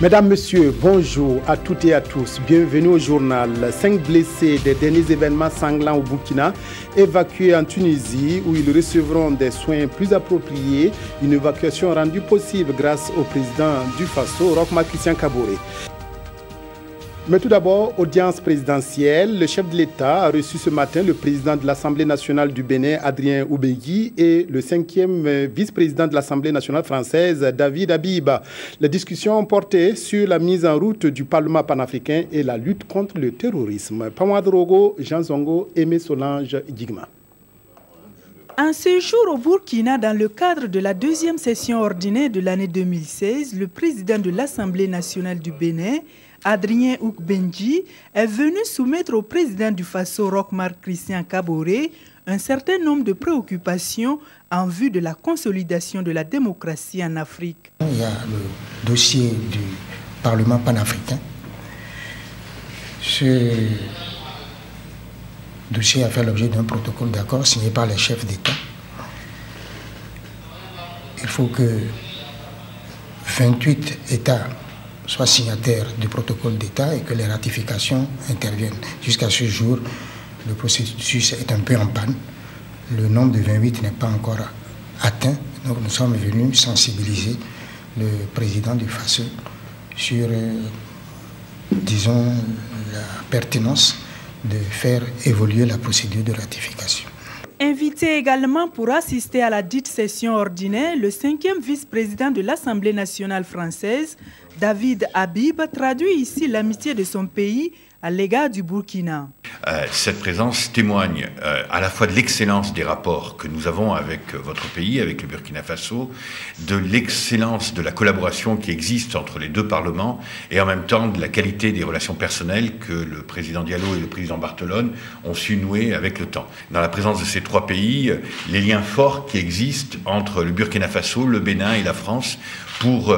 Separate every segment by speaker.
Speaker 1: Mesdames, Messieurs, bonjour à toutes et à tous. Bienvenue au journal. 5 blessés des derniers événements sanglants au Burkina, évacués en Tunisie où ils recevront des soins plus appropriés. Une évacuation rendue possible grâce au président du Faso, Roch Marc Christian Kaboré. Mais tout d'abord, audience présidentielle. Le chef de l'État a reçu ce matin le président de l'Assemblée nationale du Bénin, Adrien Oubegui, et le 5e vice-président de l'Assemblée nationale française, David Abiba. Les discussions ont porté sur la mise en route du Parlement panafricain et la lutte contre le terrorisme. Pamadrogo, Jean Zongo, Aimé Solange, Digma.
Speaker 2: Un séjour au Burkina dans le cadre de la deuxième session ordinaire de l'année 2016, le président de l'Assemblée nationale du Bénin, Adrien Oubegui, est venu soumettre au président du Faso, Roch Marc Christian Kaboré, un certain nombre de préoccupations en vue de la consolidation de la démocratie en Afrique.
Speaker 3: Il y a le dossier du Parlement panafricain. Ce dossier a fait l'objet d'un protocole d'accord signé par les chefs d'État. Il faut que 28 États soient signataires du protocole d'État et que les ratifications interviennent. Jusqu'à ce jour, le processus est un peu en panne. Le nombre de 28 n'est pas encore atteint. Donc nous sommes venus sensibiliser le président du Faso sur, disons, la pertinence de faire évoluer la procédure de ratification.
Speaker 2: Invité également pour assister à la dite session ordinaire, le 5e vice-président de l'Assemblée nationale française, David Abiba, traduit ici l'amitié de son pays à l'égard du Burkina.
Speaker 4: Cette présence témoigne à la fois de l'excellence des rapports que nous avons avec votre pays, avec le Burkina Faso, de l'excellence de la collaboration qui existe entre les deux parlements et en même temps de la qualité des relations personnelles que le président Diallo et le président Barthelone ont su nouer avec le temps. Dans la présence de ces trois pays, les liens forts qui existent entre le Burkina Faso, le Bénin et la France pour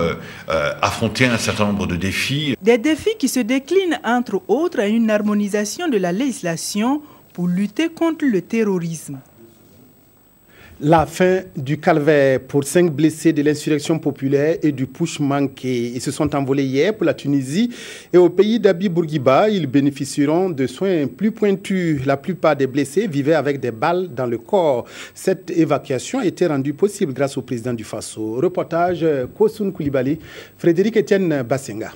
Speaker 4: affronter un certain nombre de défis.
Speaker 2: Des défis qui se déclinent entre autres à une harmonisation de la législation pour lutter contre le terrorisme.
Speaker 1: La fin du calvaire pour 5 blessés de l'insurrection populaire et du push manqué. Ils se sont envolés hier pour la Tunisie et au pays d'Abi Bourguiba. Ils bénéficieront de soins plus pointus. La plupart des blessés vivaient avec des balles dans le corps. Cette évacuation a été rendue possible grâce au président du Faso. Reportage Kosoun Koulibaly, Frédéric Etienne Bassenga.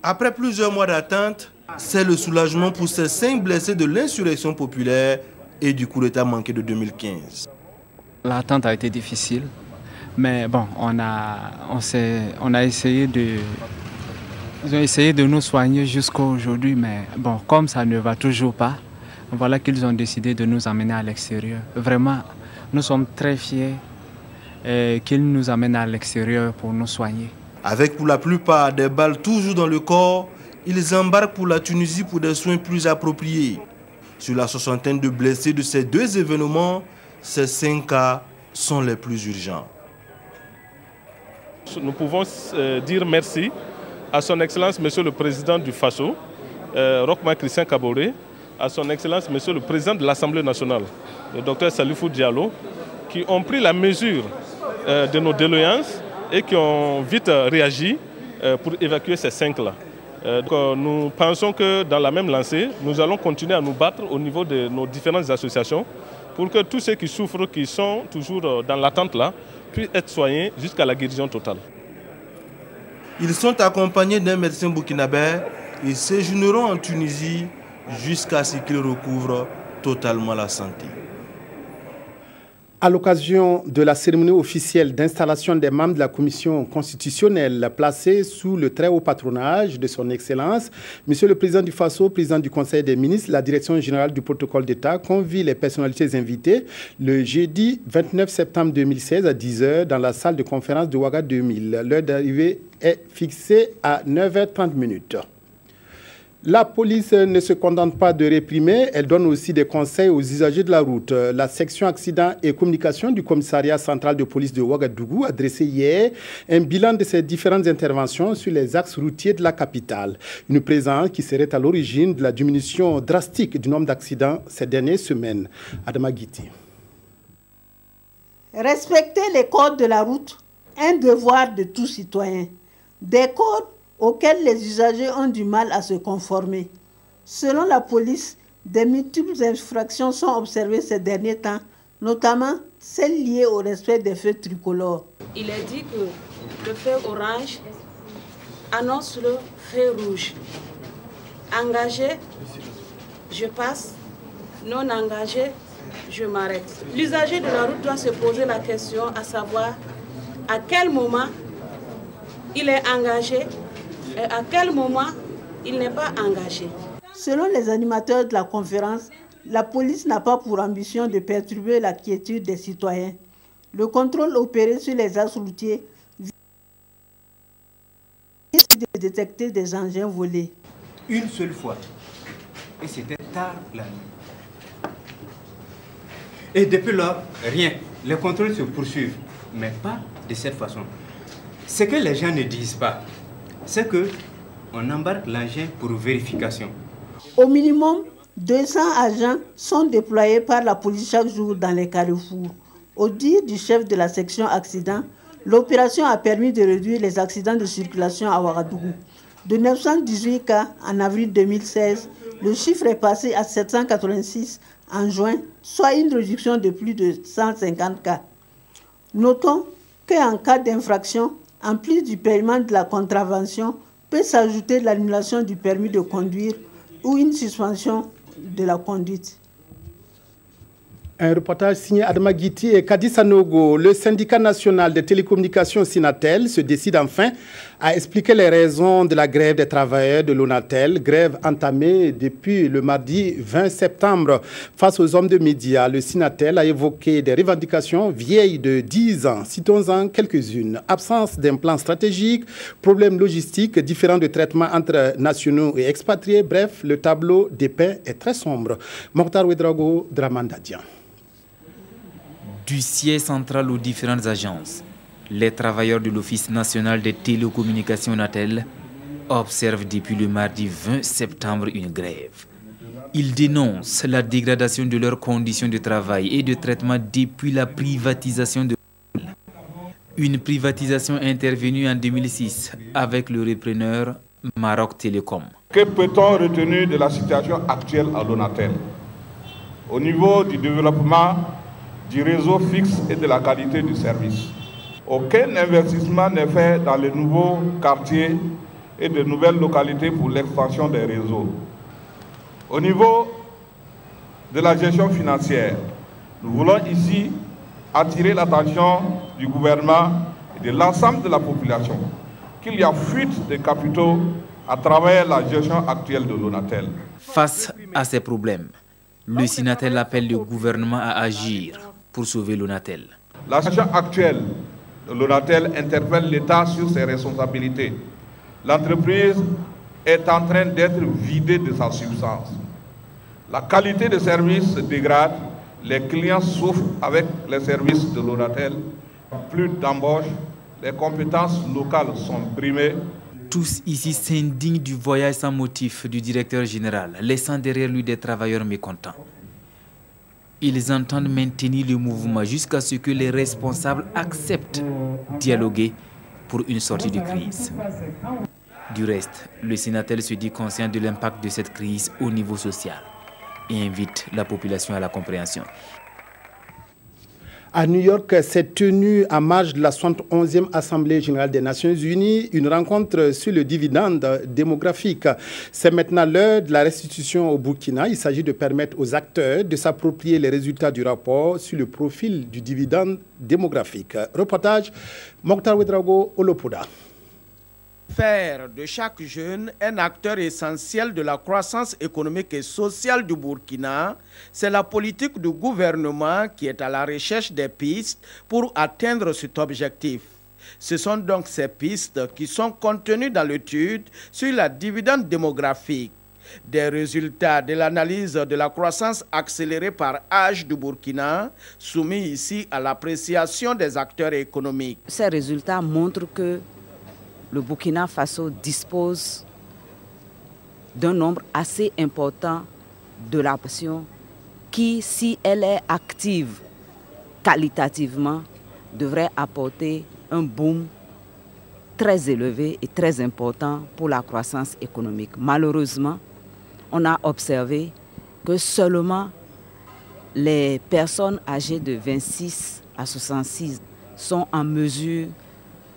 Speaker 5: Après plusieurs mois d'attente, c'est le soulagement pour ces 5 blessés de l'insurrection populaire et du coup d'État manqué de 2015.
Speaker 6: L'attente a été difficile, mais bon, ils ont essayé de nous soigner jusqu'à aujourd'hui, mais bon, comme ça ne va toujours pas, voilà qu'ils ont décidé de nous emmener à l'extérieur. Vraiment, nous sommes très fiers qu'ils nous amènent à l'extérieur pour nous soigner.
Speaker 5: Avec pour la plupart des balles toujours dans le corps, ils embarquent pour la Tunisie pour des soins plus appropriés. Sur la soixantaine de blessés de ces 2 événements, ces 5 cas sont les plus urgents.
Speaker 7: Nous pouvons dire merci à son Excellence, Monsieur le Président du Faso, Roch Marc Christian Kaboré, à son Excellence, Monsieur le Président de l'Assemblée nationale, le Dr Salifou Diallo, qui ont pris la mesure de nos doléances et qui ont vite réagi pour évacuer ces 5-là. Nous pensons que dans la même lancée, nous allons continuer à nous battre au niveau de nos différentes associations pour que tous ceux qui souffrent, qui sont toujours dans l'attente là, puissent être soignés jusqu'à la guérison totale.
Speaker 5: Ils sont accompagnés d'un médecin burkinabé et séjourneront en Tunisie jusqu'à ce qu'ils recouvrent totalement la santé.
Speaker 1: À l'occasion de la cérémonie officielle d'installation des membres de la commission constitutionnelle placée sous le très haut patronage de son Excellence, Monsieur le Président du Faso, Président du Conseil des ministres, la Direction générale du protocole d'État convie les personnalités invitées le jeudi 29 septembre 2016 à 10 h dans la salle de conférence de Ouaga 2000. L'heure d'arrivée est fixée à 9h30. La police ne se contente pas de réprimer, elle donne aussi des conseils aux usagers de la route. La section accidents et communication du commissariat central de police de Ouagadougou a dressé hier un bilan de ses différentes interventions sur les axes routiers de la capitale. Une présence qui serait à l'origine de la diminution drastique du nombre d'accidents ces dernières semaines. Adama Guiti.
Speaker 8: Respecter les codes de la route, un devoir de tout citoyen. des codes auxquels les usagers ont du mal à se conformer. Selon la police, des multiples infractions sont observées ces derniers temps, notamment celles liées au respect des feux tricolores.
Speaker 9: Il est dit que le feu orange annonce le feu rouge. Engagé, je passe. Non engagé, je m'arrête. L'usager de la route doit se poser la question à savoir à quel moment il est engagé et à quel moment il n'est pas engagé.
Speaker 8: Selon les animateurs de la conférence, la police n'a pas pour ambition de perturber la quiétude des citoyens. Le contrôle opéré sur les axes routiers vise de détecter des engins volés.
Speaker 10: Une seule fois, et c'était tard la nuit. Et depuis lors, rien. Les contrôles se poursuivent, mais pas de cette façon. Ce que les gens ne disent pas, c'est qu'on embarque l'engin pour vérification.
Speaker 8: Au minimum, 200 agents sont déployés par la police chaque jour dans les carrefours. Au dire du chef de la section accident, l'opération a permis de réduire les accidents de circulation à Ouagadougou. De 918 cas en avril 2016, le chiffre est passé à 786 en juin, soit une réduction de plus de 150 cas. Notons qu'en cas d'infraction, en plus du paiement de la contravention, peut s'ajouter l'annulation du permis de conduire ou une suspension de la conduite.
Speaker 1: Un reportage signé Adama Guiti et Kadi Sanogo. Le syndicat national des télécommunications Sinatel se décide enfin à expliquer les raisons de la grève des travailleurs de l'Onatel, grève entamée depuis le mardi 20 septembre. Face aux hommes de médias, le Sinatel a évoqué des revendications vieilles de 10 ans. Citons-en quelques-unes. Absence d'un plan stratégique, problèmes logistiques, différents de traitement entre nationaux et expatriés. Bref, le tableau dépeint est très sombre. Mokhtar Ouedraogo, Dramandadian.
Speaker 11: Du siège central aux différentes agences, les travailleurs de l'Office national des télécommunications Onatel observent depuis le mardi 20 septembre une grève. Ils dénoncent la dégradation de leurs conditions de travail et de traitement depuis la privatisation de l'Onatel. Une privatisation intervenue en 2006 avec le repreneur Maroc Télécom.
Speaker 12: Que peut-on retenir de la situation actuelle à l'Onatel? Au niveau du développement du réseau fixe et de la qualité du service. Aucun investissement n'est fait dans les nouveaux quartiers et de nouvelles localités pour l'expansion des réseaux. Au niveau de la gestion financière, nous voulons ici attirer l'attention du gouvernement et de l'ensemble de la population qu'il y a fuite de capitaux à travers la gestion actuelle de l'Onatel.
Speaker 11: Face à ces problèmes, le Sinatel appelle le gouvernement à agir pour sauver l'Onatel.
Speaker 12: La situation actuelle de l'Onatel interpelle l'État sur ses responsabilités. L'entreprise est en train d'être vidée de sa substance. La qualité de service se dégrade, les clients souffrent avec les services de l'Onatel. Plus d'embauches, les compétences locales sont brimées.
Speaker 11: Tous ici s'indignent du voyage sans motif du directeur général, laissant derrière lui des travailleurs mécontents. Ils entendent maintenir le mouvement jusqu'à ce que les responsables acceptent de dialoguer pour une sortie de crise. Du reste, le Sinatel se dit conscient de l'impact de cette crise au niveau social et invite la population à la compréhension.
Speaker 1: À New York, s'est tenue en marge de la 71e Assemblée générale des Nations Unies une rencontre sur le dividende démographique. C'est maintenant l'heure de la restitution au Burkina. Il s'agit de permettre aux acteurs de s'approprier les résultats du rapport sur le profil du dividende démographique. Reportage, Mokhtar Ouedraogo, Olopoda.
Speaker 13: Faire de chaque jeune un acteur essentiel de la croissance économique et sociale du Burkina, c'est la politique du gouvernement qui est à la recherche des pistes pour atteindre cet objectif. Ce sont donc ces pistes qui sont contenues dans l'étude sur la dividende démographique. Des résultats de l'analyse de la croissance accélérée par âge du Burkina, soumis ici à l'appréciation des acteurs économiques.
Speaker 14: Ces résultats montrent que le Burkina Faso dispose d'un nombre assez important de la population qui, si elle est active qualitativement, devrait apporter un boom très élevé et très important pour la croissance économique. Malheureusement, on a observé que seulement les personnes âgées de 26 à 66 sont en mesure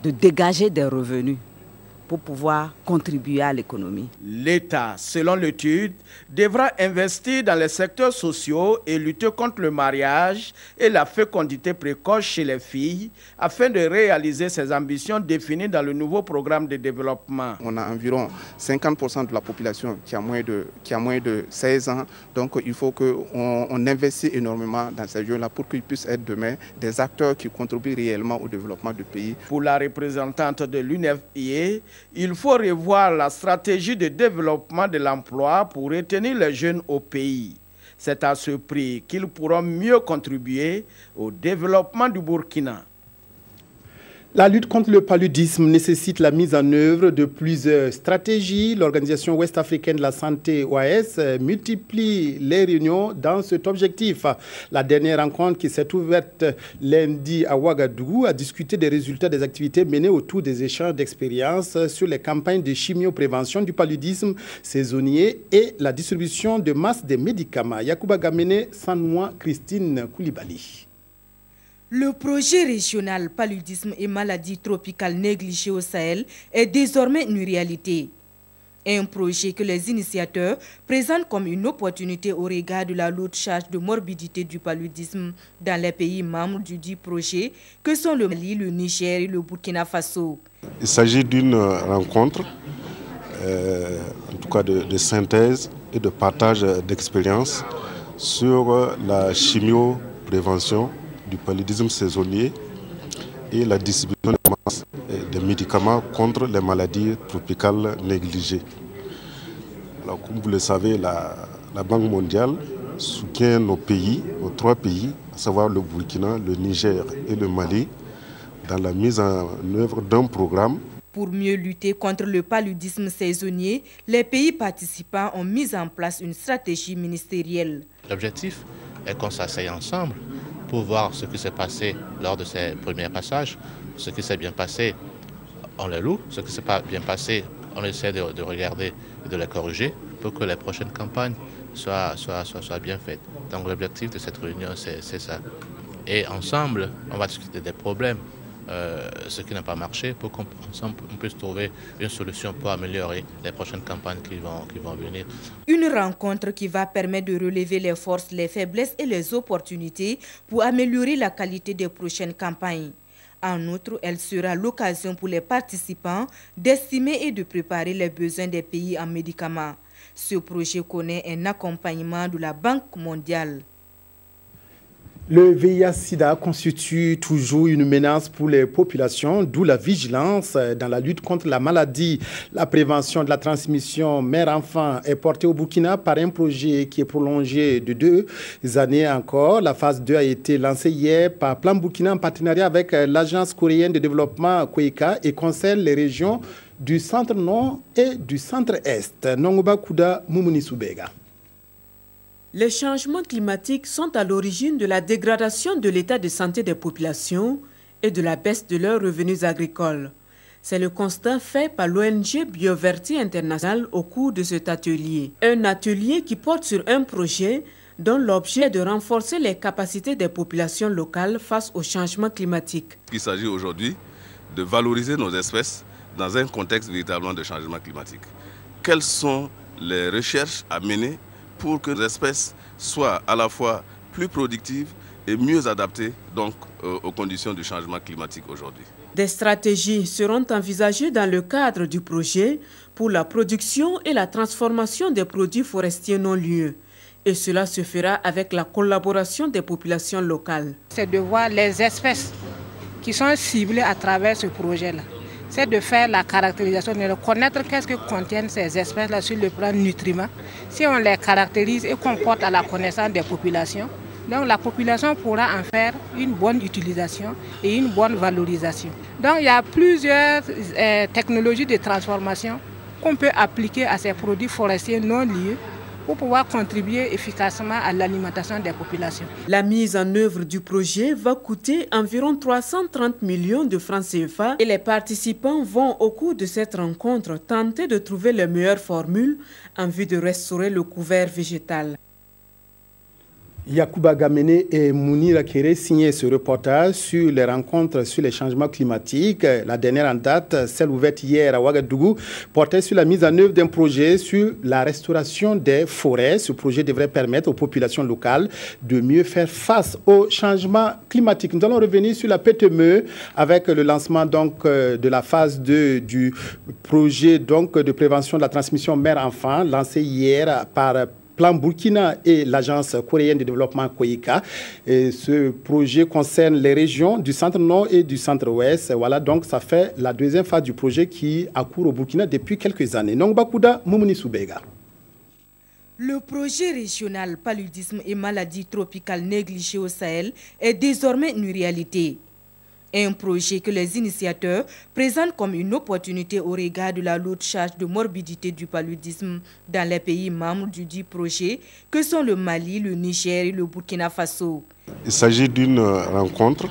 Speaker 14: de dégager des revenus pour pouvoir contribuer à l'économie.
Speaker 13: L'État, selon l'étude, devra investir dans les secteurs sociaux et lutter contre le mariage et la fécondité précoce chez les filles afin de réaliser ses ambitions définies dans le nouveau programme de développement.
Speaker 15: On a environ 50% de la population qui a moins de 16 ans, donc il faut qu'on investisse énormément dans ces jeunes-là pour qu'ils puissent être demain des acteurs qui contribuent réellement au développement du pays.
Speaker 13: Pour la représentante de l'UNFPA, il faut revoir la stratégie de développement de l'emploi pour retenir les jeunes au pays. C'est à ce prix qu'ils pourront mieux contribuer au développement du Burkina.
Speaker 1: La lutte contre le paludisme nécessite la mise en œuvre de plusieurs stratégies. L'Organisation ouest-africaine de la santé, OAS, multiplie les réunions dans cet objectif. La dernière rencontre qui s'est ouverte lundi à Ouagadougou a discuté des résultats des activités menées autour des échanges d'expériences sur les campagnes de chimioprévention du paludisme saisonnier et la distribution de masse des médicaments. Yacouba Gamene, Sanoua, Christine Koulibaly.
Speaker 16: Le projet régional paludisme et maladies tropicales négligées au Sahel est désormais une réalité. Un projet que les initiateurs présentent comme une opportunité au regard de la lourde charge de morbidité du paludisme dans les pays membres du dit projet que sont le Mali, le Niger et le Burkina Faso.
Speaker 17: Il s'agit d'une rencontre, en tout cas de synthèse et de partage d'expériences sur la chimioprévention du paludisme saisonnier et la distribution des médicaments contre les maladies tropicales négligées. Alors, comme vous le savez, la Banque mondiale soutient nos trois pays, à savoir le Burkina, le Niger et le Mali, dans la mise en œuvre d'un programme.
Speaker 16: Pour mieux lutter contre le paludisme saisonnier, les pays participants ont mis en place une stratégie ministérielle.
Speaker 18: L'objectif est qu'on s'asseye ensemble pour voir ce qui s'est passé lors de ces premiers passages. Ce qui s'est bien passé, on le loue. Ce qui ne s'est pas bien passé, on essaie de regarder et de les corriger pour que les prochaines campagnes soient bien faites. Donc l'objectif de cette réunion, c'est ça. Et ensemble, on va discuter des problèmes, ce qui n'a pas marché, pour qu'ensemble on puisse trouver une solution pour améliorer les prochaines campagnes qui vont venir.
Speaker 16: Une rencontre qui va permettre de relever les forces, les faiblesses et les opportunités pour améliorer la qualité des prochaines campagnes. En outre, elle sera l'occasion pour les participants d'estimer et de préparer les besoins des pays en médicaments. Ce projet connaît un accompagnement de la Banque mondiale.
Speaker 1: Le VIH-Sida constitue toujours une menace pour les populations, d'où la vigilance dans la lutte contre la maladie. La prévention de la transmission mère-enfant est portée au Burkina par un projet qui est prolongé de 2 années encore. La phase 2 a été lancée hier par Plan Burkina en partenariat avec l'Agence coréenne de développement COECA et concerne les régions du centre-nord et du centre-est. Nongoba Kouda Moumouni Soubega.
Speaker 19: Les changements climatiques sont à l'origine de la dégradation de l'état de santé des populations et de la baisse de leurs revenus agricoles. C'est le constat fait par l'ONG Bioverti International au cours de cet atelier. Un atelier qui porte sur un projet dont l'objet est de renforcer les capacités des populations locales face au changement climatique.
Speaker 20: Il s'agit aujourd'hui de valoriser nos espèces dans un contexte véritablement de changement climatique. Quelles sont les recherches à mener pour que les espèces soient à la fois plus productives et mieux adaptées donc, aux conditions du changement climatique aujourd'hui.
Speaker 19: Des stratégies seront envisagées dans le cadre du projet pour la production et la transformation des produits forestiers non lieux. Et cela se fera avec la collaboration des populations locales.
Speaker 21: C'est de voir les espèces qui sont ciblées à travers ce projet-là. C'est de faire la caractérisation, de connaître qu'est-ce que contiennent ces espèces-là sur le plan nutriments. Si on les caractérise et qu'on porte à la connaissance des populations, donc la population pourra en faire une bonne utilisation et une bonne valorisation. Donc il y a plusieurs technologies de transformation qu'on peut appliquer à ces produits forestiers non liés pour pouvoir contribuer efficacement à l'alimentation des populations.
Speaker 19: La mise en œuvre du projet va coûter environ 330 millions de francs CFA et les participants vont au cours de cette rencontre tenter de trouver les meilleures formules en vue de restaurer le couvert végétal.
Speaker 1: Yacouba Gamene et Mounira Kéré signaient ce reportage sur les rencontres sur les changements climatiques. La dernière en date, celle ouverte hier à Ouagadougou, portait sur la mise en œuvre d'un projet sur la restauration des forêts. Ce projet devrait permettre aux populations locales de mieux faire face aux changements climatiques. Nous allons revenir sur la PTME avec le lancement donc, de la phase 2 du projet donc, de prévention de la transmission mère-enfant lancé hier par Plan Burkina et l'agence coréenne de développement Koika. Et ce projet concerne les régions du centre-nord et du centre-ouest. Voilà, donc ça fait la deuxième phase du projet qui accourt au Burkina depuis quelques années. Nongbakuda Moumouni Soubega.
Speaker 16: Le projet régional paludisme et maladies tropicales négligées au Sahel est désormais une réalité. Un projet que les initiateurs présentent comme une opportunité au regard de la lourde charge de morbidité du paludisme dans les pays membres du dit projet, que sont le Mali, le Niger et le Burkina Faso.
Speaker 17: Il s'agit d'une rencontre.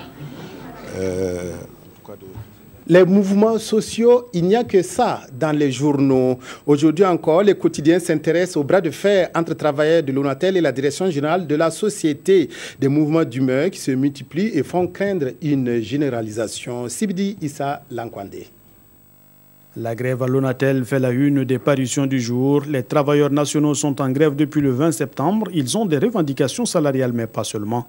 Speaker 1: Les mouvements sociaux, il n'y a que ça dans les journaux. Aujourd'hui encore, les quotidiens s'intéressent au bras de fer entre travailleurs de l'ONATEL et la direction générale de la société. Des mouvements d'humeur qui se multiplient et font craindre une généralisation. Sibidi Issa Lankwande.
Speaker 3: La grève à l'ONATEL fait la une des parutions du jour. Les travailleurs nationaux sont en grève depuis le 20 septembre. Ils ont des revendications salariales, mais pas seulement.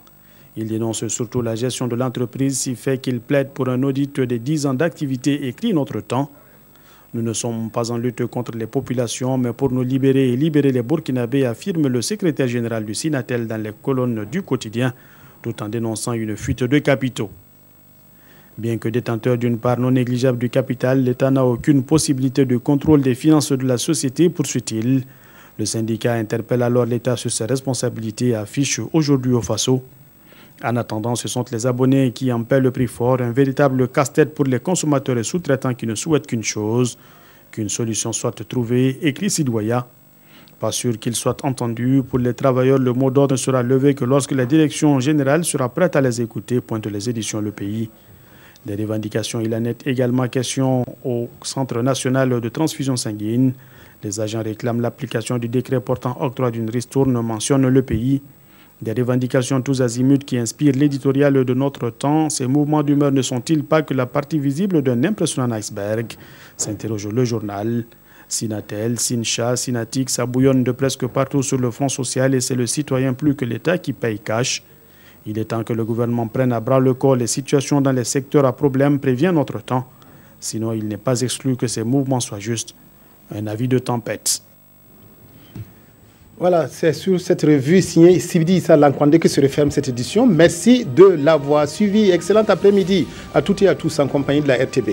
Speaker 3: Il dénonce surtout la gestion de l'entreprise, si fait qu'il plaide pour un audit des 10 ans d'activité, écrit Notre Temps. Nous ne sommes pas en lutte contre les populations, mais pour nous libérer et libérer les Burkinabés, affirme le secrétaire général du Sinatel dans les colonnes du quotidien, tout en dénonçant une fuite de capitaux. Bien que détenteur d'une part non négligeable du capital, l'État n'a aucune possibilité de contrôle des finances de la société, poursuit-il. Le syndicat interpelle alors l'État sur ses responsabilités et affiche aujourd'hui au Faso. En attendant, ce sont les abonnés qui en paient le prix fort, un véritable casse-tête pour les consommateurs et sous-traitants qui ne souhaitent qu'une chose, qu'une solution soit trouvée, écrit Sidoya. Pas sûr qu'il soit entendu. Pour les travailleurs, le mot d'ordre sera levé que lorsque la direction générale sera prête à les écouter, pointe les éditions Le Pays. Des revendications, il en est également question au Centre national de transfusion sanguine. Les agents réclament l'application du décret portant octroi d'une ristourne, mentionne Le Pays. Des revendications tous azimuts qui inspirent l'éditorial de Notre Temps. Ces mouvements d'humeur ne sont-ils pas que la partie visible d'un impressionnant iceberg, s'interroge le journal. Sinatel, Sincha, Sinatic, ça bouillonne de presque partout sur le front social et c'est le citoyen plus que l'État qui paye cash. Il est temps que le gouvernement prenne à bras le corps les situations dans les secteurs à problème, prévient Notre Temps. Sinon, il n'est pas exclu que ces mouvements soient juste un avis de tempête.
Speaker 1: Voilà, c'est sur cette revue signée Sibidi Issa Lankwande que se referme cette édition. Merci de l'avoir suivi. Excellent après-midi à toutes et à tous en compagnie de la RTB.